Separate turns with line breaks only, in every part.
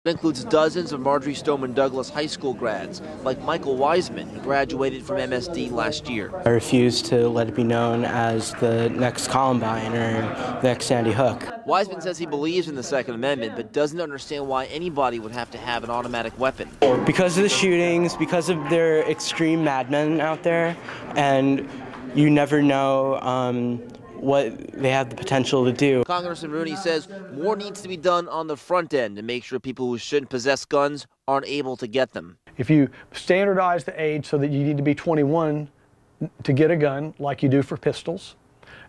It includes dozens of Marjorie Stoneman Douglas High School grads, like Michael Wiseman, who graduated from MSD last year.
I refuse to let it be known as the next Columbine or the next Sandy Hook.
Wiseman says he believes in the Second Amendment, but doesn't understand why anybody would have to have an automatic weapon.
Because of the shootings, because of their extreme madmen out there, and you never know what they have the potential to do.
Congressman Rooney says more needs to be done on the front end to make sure people who shouldn't possess guns aren't able to get them.
If you standardize the age so that you need to be 21 to get a gun, like you do for pistols,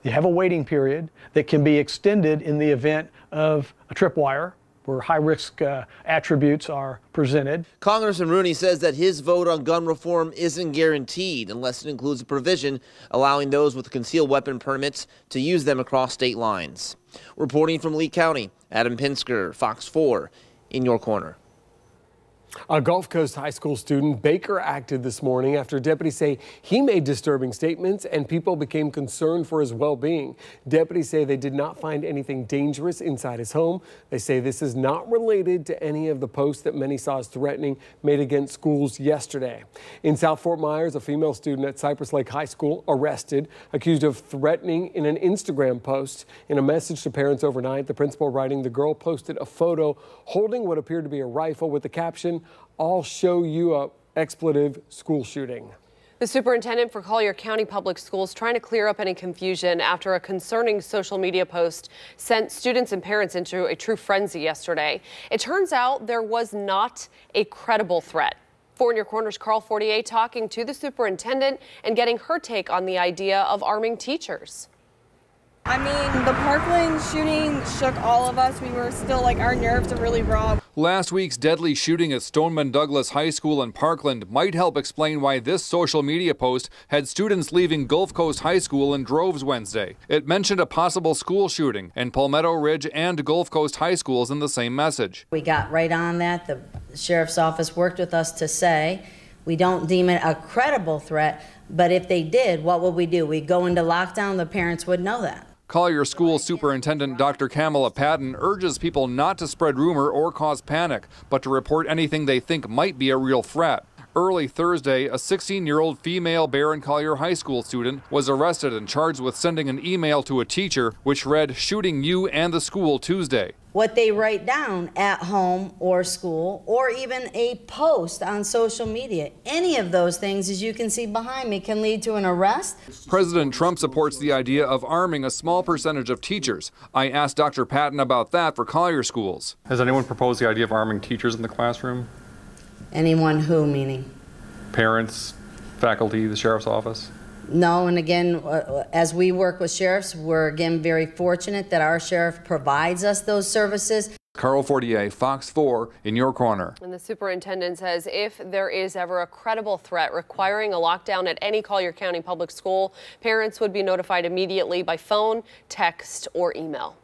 you have a waiting period that can be extended in the event of a tripwire, where high-risk attributes are presented.
Congressman Rooney says that his vote on gun reform isn't guaranteed unless it includes a provision allowing those with concealed weapon permits to use them across state lines. Reporting from Lee County, Adam Pinsker, Fox 4, in your corner.
A Gulf Coast high school student, Baker, acted this morning after deputies say he made disturbing statements and people became concerned for his well-being. Deputies say they did not find anything dangerous inside his home. They say this is not related to any of the posts that many saw as threatening made against schools yesterday. In South Fort Myers, a female student at Cypress Lake High School arrested, accused of threatening in an Instagram post. In a message to parents overnight, the principal writing, the girl posted a photo holding what appeared to be a rifle with the caption, "I'll show you a expletive school shooting."
The superintendent for Collier County Public Schools trying to clear up any confusion after a concerning social media post sent students and parents into a true frenzy yesterday. It turns out there was not a credible threat. 4 in Your Corner's Carl Fortier talking to the superintendent and getting her take on the idea of arming teachers.
I mean, the Parkland shooting shook all of us. We were still like, our nerves are really raw.
Last week's deadly shooting at Stoneman Douglas High School in Parkland might help explain why this social media post had students leaving Gulf Coast High School in droves Wednesday. It mentioned a possible school shooting, and Palmetto Ridge and Gulf Coast High Schools in the same message.
We got right on that. The sheriff's office worked with us to say we don't deem it a credible threat, but if they did, what would we do? We'd go into lockdown. The parents would know that.
Collier School Superintendent Dr. Kamala Patton urges people not to spread rumor or cause panic, but to report anything they think might be a real threat. Early Thursday, a 16-year-old female Barron Collier High School student was arrested and charged with sending an email to a teacher which read, "Shooting you and the school Tuesday."
What they write down at home or school or even a post on social media, any of those things, as you can see behind me, can lead to an arrest.
President Trump supports the idea of arming a small percentage of teachers. I asked Dr. Patton about that for Collier schools.
Has anyone proposed the idea of arming teachers in the classroom?
Anyone who, meaning?
Parents, faculty, the sheriff's office?
No, and again, as we work with sheriffs, we're again very fortunate that our sheriff provides us those services.
Carl Fortier, Fox 4, in your corner.
And the superintendent says if there is ever a credible threat requiring a lockdown at any Collier County public school, parents would be notified immediately by phone, text, or email.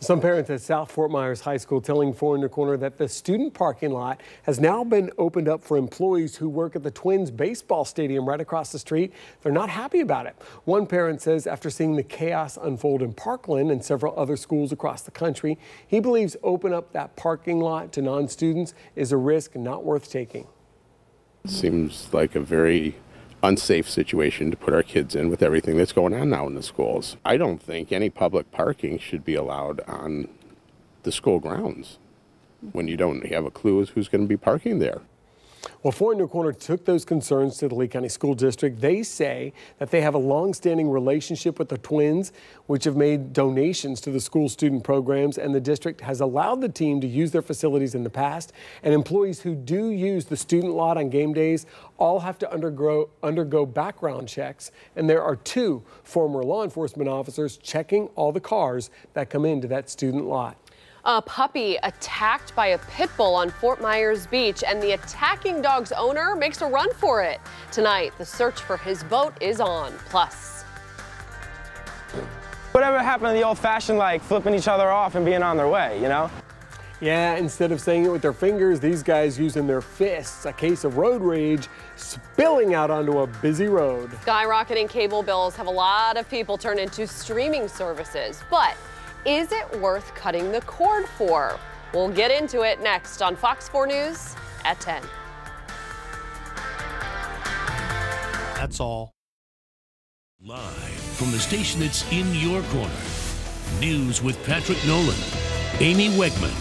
Some parents at South Fort Myers High School telling 4 in Your Corner that the student parking lot has now been opened up for employees who work at the Twins baseball stadium right across the street. They're not happy about it. One parent says after seeing the chaos unfold in Parkland and several other schools across the country, he believes open up that parking lot to non-students is a risk not worth taking.
It seems like a very unsafe situation to put our kids in with everything that's going on now in the schools. I don't think any public parking should be allowed on the school grounds when you don't have a clue as who's going to be parking there.
Well, 4 in Your Corner took those concerns to the Lee County School District. They say that they have a long-standing relationship with the Twins, which have made donations to the school student programs, and the district has allowed the team to use their facilities in the past. And employees who do use the student lot on game days all have to undergo background checks, and there are 2 former law enforcement officers checking all the cars that come into that student lot.
A puppy attacked by a pit bull on Fort Myers Beach, and the attacking dog's owner makes a run for it. Tonight, the search for his boat is on. Plus,
whatever happened to the old-fashioned, like, flipping each other off and being on their way, you know?
Yeah, instead of saying it with their fingers, these guys using their fists. A case of road rage spilling out onto a busy road.
Skyrocketing cable bills have a lot of people turn into streaming services, but is it worth cutting the cord for? We'll get into it next on Fox 4 News at 10.
That's all. Live from the station that's in your corner. News with Patrick Nolan, Amy Wegman,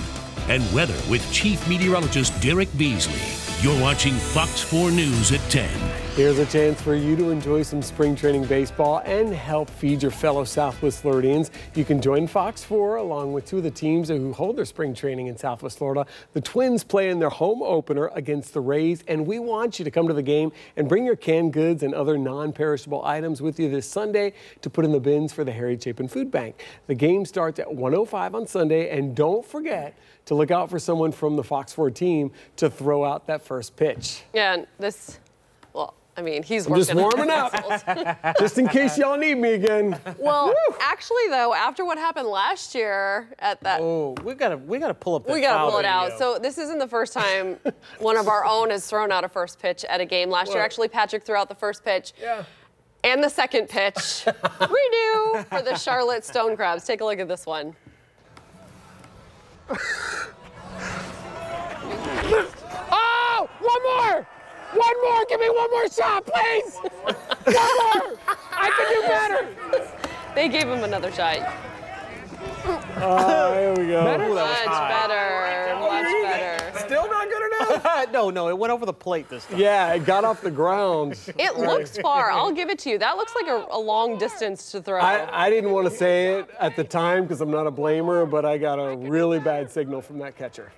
and weather with Chief Meteorologist Derek Beasley. You're watching Fox 4 News at 10.
Here's a chance for you to enjoy some spring training baseball and help feed your fellow Southwest Floridians. You can join Fox 4 along with two of the teams who hold their spring training in Southwest Florida. The Twins play in their home opener against the Rays, and we want you to come to the game and bring your canned goods and other non-perishable items with you this Sunday to put in the bins for the Harry Chapin Food Bank. The game starts at 1:05 on Sunday, and don't forget to look out for someone from the Fox 4 team to throw out that first pitch.
Yeah, and this, well, I mean, he's
I'm just warming up, just in case y'all need me again.
Well, actually, though, after what happened last year at that,
we gotta pull up.
We gotta pull it out. So this isn't the first time one of our own has thrown out a first pitch at a game. Last year, actually, Patrick threw out the first pitch.
Yeah.
And the second pitch. Redo for the Charlotte Stone Crabs. Take a look at this one.
Oh, one more! One more! Give me one more shot, please! One more! I can do better!
They gave him another shot.
Here we go.
Much better. Much better.
Still not good enough?
No, it went over the plate this time.
Yeah, it got off the ground.
It looks far. I'll give it to you. That looks like a long distance to throw.
I didn't want to say it at the time because I'm not a blamer, but I got a really bad signal from that catcher.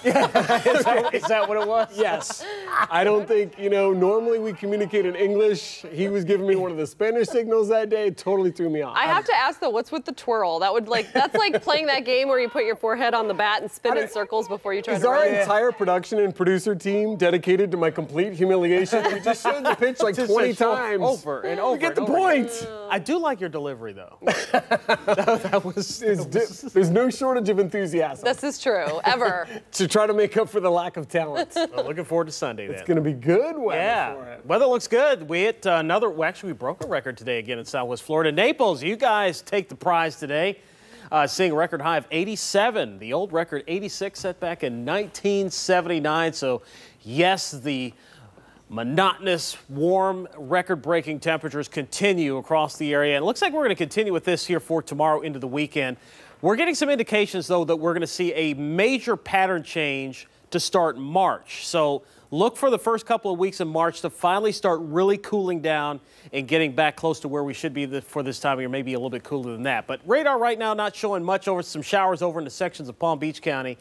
Is that what it was?
Yes. I don't think, normally we communicate in English. He was giving me one of the Spanish signals that day. It totally threw me off.
I have to ask, though, what's with the twirl? That's like playing that game where you put your forehead on the bat and spin in circles before you try to run.
Is our entire production and producer team dedicated to my complete humiliation? We just showed the pitch like 20 times.
Over and over.
You get the point.
I do like your delivery, though.
There's no shortage of enthusiasm.
This is true, ever.
To try to make up for the lack of talent.
Well, looking forward to Sunday, then.
It's going to be good weather for it.
Weather looks good. We hit we broke a record today again in Southwest Florida. Naples, you guys take the prize today. Seeing a record high of 87. The old record, 86, set back in 1979. So, yes, the monotonous, warm, record-breaking temperatures continue across the area. And it looks like we're going to continue with this here for tomorrow into the weekend. We're getting some indications, though, that we're going to see a major pattern change to start March. So look for the first couple of weeks in March to finally start really cooling down and getting back close to where we should be for this time of year, maybe a little bit cooler than that. But radar right now not showing much over some showers over in the sections of Palm Beach County.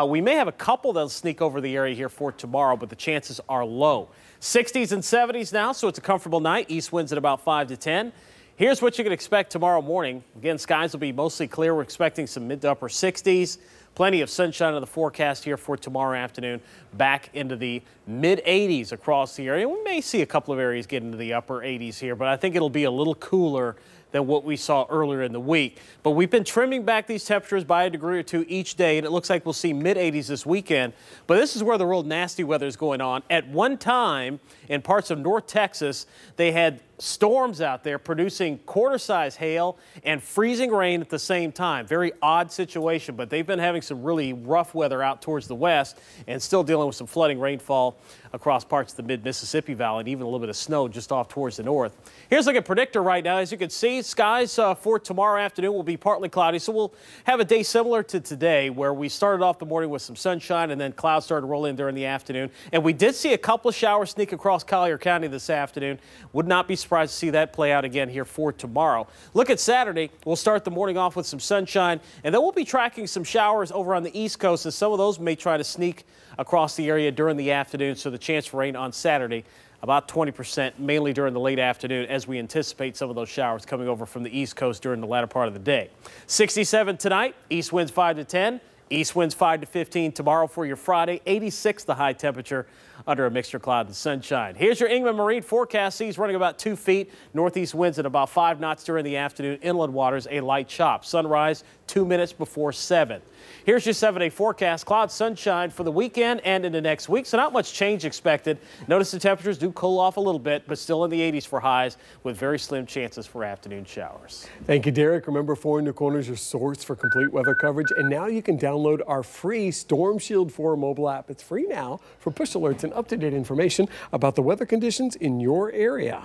We may have a couple that'll sneak over the area here for tomorrow, but the chances are low. 60s and 70s now, so it's a comfortable night. East winds at about 5 to 10. Here's what you can expect tomorrow morning. Again, skies will be mostly clear. We're expecting some mid to upper 60s. Plenty of sunshine in the forecast here for tomorrow afternoon. Back into the mid 80s across the area. We may see a couple of areas get into the upper 80s here, but I think it'll be a little cooler than what we saw earlier in the week. But we've been trimming back these temperatures by a degree or two each day, and it looks like we'll see mid 80s this weekend. But this is where the real nasty weather is going on. At one time in parts of North Texas, they had storms out there producing quarter-size hail and freezing rain at the same time. Very odd situation, but they've been having some really rough weather out towards the west and still dealing with some flooding rainfall across parts of the mid-Mississippi Valley and even a little bit of snow just off towards the north. Here's a look at predictor right now. As you can see, skies for tomorrow afternoon will be partly cloudy, so we'll have a day similar to today where we started off the morning with some sunshine and then clouds started to roll in during the afternoon. And we did see a couple of showers sneak across Collier County this afternoon. Would not be surprised to see that play out again here for tomorrow. Look at Saturday. We'll start the morning off with some sunshine, and then we'll be tracking some showers over on the East Coast, and some of those may try to sneak across the area during the afternoon, so the chance for rain on Saturday about 20%, mainly during the late afternoon, as we anticipate some of those showers coming over from the East Coast during the latter part of the day. 67 tonight, east winds 5 to 10. East winds 5 to 15 tomorrow for your Friday. 86 the high temperature under a mixture of cloud and sunshine. Here's your Inman Marine forecast. Seas running about 2 feet. Northeast winds at about 5 knots during the afternoon. Inland waters a light chop. Sunrise 2 minutes before 7. Here's your 7-day forecast. Cloud sunshine for the weekend and into next week, so not much change expected. Notice the temperatures do cool off a little bit, but still in the 80s for highs with very slim chances for afternoon showers.
Thank you, Derek. Remember, 4 in Your Corner is your source for complete weather coverage, and now you can download download our free Storm Shield 4 mobile app. It's free now for push alerts and up-to-date information about the weather conditions in your area.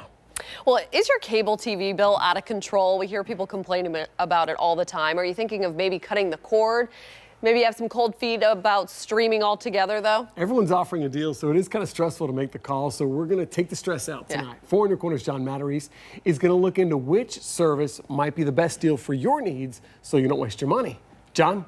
Well, is your cable TV bill out of control? We hear people complaining about it all the time. Are you thinking of maybe cutting the cord? Maybe you have some cold feet about streaming altogether, though?
Everyone's offering a deal, so it is kind of stressful to make the call. So we're going to take the stress out tonight. Yeah. 4 in Your Corner's John Matarese is going to look into which service might be the best deal for your needs so you don't waste your money. John?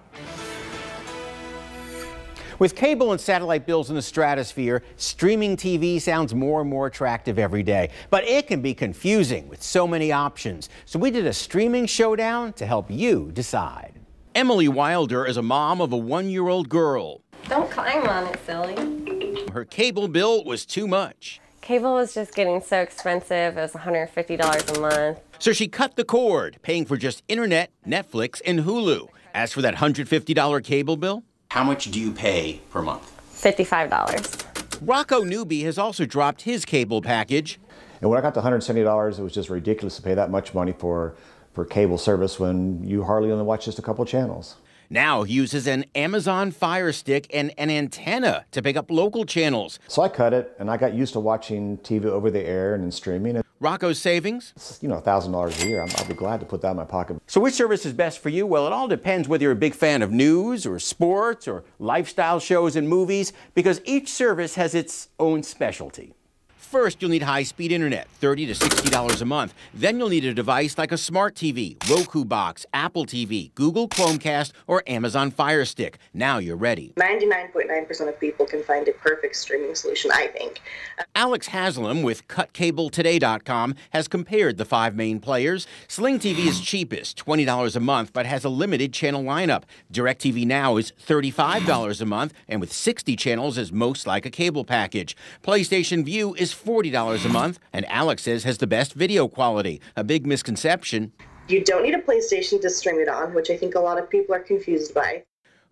With cable and satellite bills in the stratosphere, streaming TV sounds more and more attractive every day. But it can be confusing with so many options. So we did a streaming showdown to help you decide. Emily Wilder is a mom of a 1-year-old girl.
Don't climb on it, silly.
Her cable bill was too much.
Cable was just getting so expensive. It was $150 a month.
So she cut the cord, paying for just internet, Netflix, and Hulu. As for that $150 cable bill, how much do you pay per month?
$55.
Rocco Newby has also dropped his cable package.
And when I got to $170, it was just ridiculous to pay that much money for cable service when you hardly only watch just a couple channels.
Now he uses an Amazon Fire Stick and an antenna to pick up local channels.
So I cut it, and I got used to watching TV over the air and in streaming.
Rocco's savings?
You know, $1,000 a year. I'll be glad to put that in my pocket.
So which service is best for you? Well, it all depends whether you're a big fan of news or sports or lifestyle shows and movies, because each service has its own specialty. First, you'll need high-speed internet, $30 to $60 a month. Then you'll need a device like a smart TV, Roku box, Apple TV, Google Chromecast, or Amazon Fire Stick. Now you're ready.
99.9% of people can find a perfect streaming solution, I think.
Alex Haslam with CutCableToday.com has compared the 5 main players. Sling TV is cheapest, $20 a month, but has a limited channel lineup. DirecTV Now is $35 a month, and with 60 channels is most like a cable package. PlayStation Vue is $40 a month, and Alex says has the best video quality. A big misconception.
You don't need a PlayStation to stream it on, which I think a lot of people are confused by.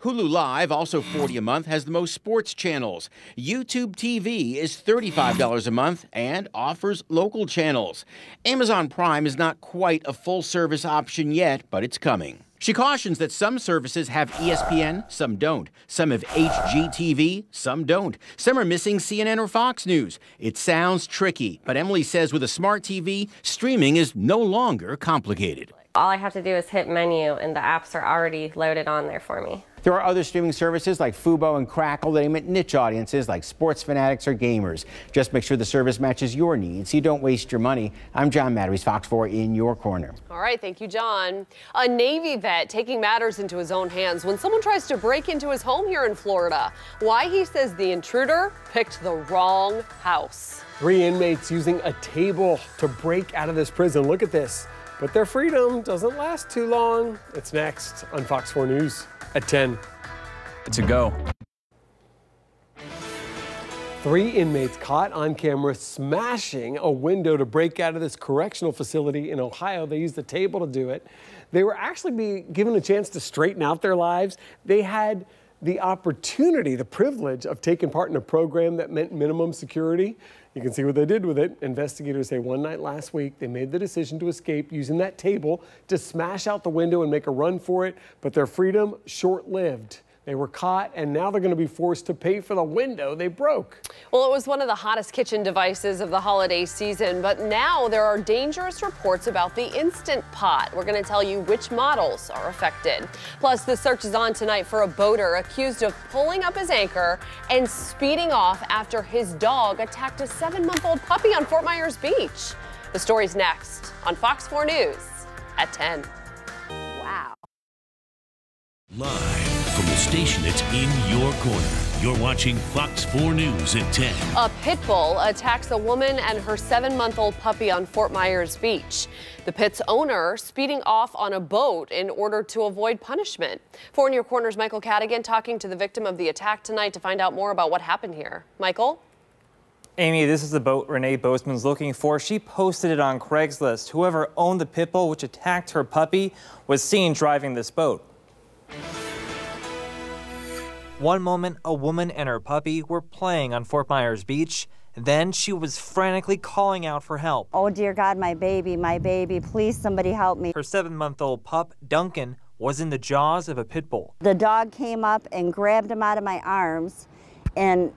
Hulu Live, also $40 a month, has the most sports channels. YouTube TV is $35 a month and offers local channels. Amazon Prime is not quite a full-service option yet, but it's coming. She cautions that some services have ESPN, some don't. Some have HGTV, some don't. Some are missing CNN or Fox News. It sounds tricky, but Emily says with a smart TV, streaming is no longer complicated.
All I have to do is hit menu, and the apps are already loaded on there for me.
There are other streaming services like Fubo and Crackle that aim at niche audiences like sports fanatics or gamers. Just make sure the service matches your needs so you don't waste your money. I'm John Matarese, Fox 4 in your corner.
All right, thank you, John. A Navy vet taking matters into his own hands when someone tries to break into his home here in Florida. Why he says the intruder picked the wrong house.
3 inmates using a table to break out of this prison. Look at this. But their freedom doesn't last too long. It's next on Fox 4 News at 10.
To go.
3 inmates caught on camera smashing a window to break out of this correctional facility in Ohio. They used the table to do it. They were actually given a chance to straighten out their lives. They had the opportunity, the privilege of taking part in a program that meant minimum security. You can see what they did with it. Investigators say one night last week, they made the decision to escape using that table to smash out the window and make a run for it, but their freedom short-lived. They were caught, and now they're going to be forced to pay for the window they broke.
Well, it was one of the hottest kitchen devices of the holiday season, but now there are dangerous reports about the Instant Pot. We're going to tell you which models are affected. Plus, the search is on tonight for a boater accused of pulling up his anchor and speeding off after his dog attacked a 7-month-old puppy on Fort Myers Beach. The story's next on Fox 4 News at 10. Wow.
Live from the station that's in your corner, you're watching Fox 4 News at 10.
A pit bull attacks a woman and her 7-month-old puppy on Fort Myers Beach. The pit's owner speeding off on a boat in order to avoid punishment. 4 in Your Corner's Michael Cadigan talking to the victim of the attack tonight to find out more about what happened here. Michael?
Amy, this is the boat Renee Bozeman's looking for. She posted it on Craigslist. Whoever owned the pit bull which attacked her puppy was seen driving this boat.
One moment, a woman and her puppy were playing on Fort Myers Beach. Then she was frantically calling out for help.
Oh, dear God, my baby, please somebody help me.
Her 7-month-old pup, Duncan, was in the jaws of a pit bull.
The dog came up and grabbed him out of my arms and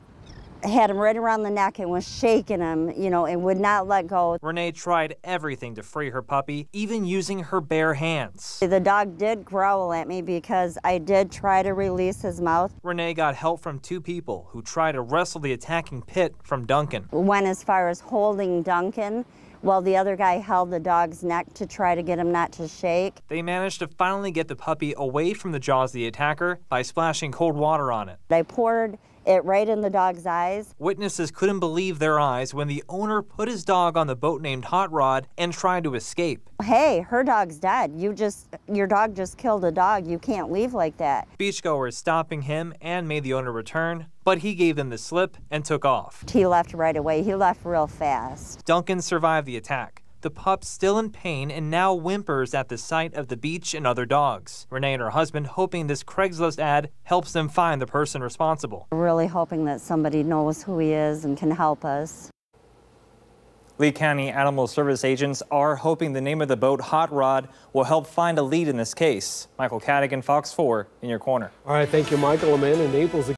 had him right around the neck and was shaking him, you know, and would not let go.
Renee tried everything to free her puppy, even using her bare hands.
The dog did growl at me because I did try to release his mouth.
Renee got help from 2 people who tried to wrestle the attacking pit from Duncan.
Went as far as holding Duncan while the other guy held the dog's neck to try to get him not to shake.
They managed to finally get the puppy away from the jaws of the attacker by splashing cold water on it.
I poured it right in the dog's eyes.
Witnesses couldn't believe their eyes when the owner put his dog on the boat named Hot Rod and tried to escape.
Hey, her dog's dead. Your dog just killed a dog. You can't leave like that.
Beachgoers stopping him and made the owner return, but he gave them the slip and took off.
He left right away. He left real fast.
Duncan survived the attack. The pup still in pain and now whimpers at the sight of the beach and other dogs. Renee and her husband hoping this Craigslist ad helps them find the person responsible.
We're really hoping that somebody knows who he is and can help us.
Lee County Animal Service agents are hoping the name of the boat, Hot Rod, will help find a lead in this case. Michael Cadigan, Fox 4, in your corner.
All right, thank you, Michael. Amanda Naples.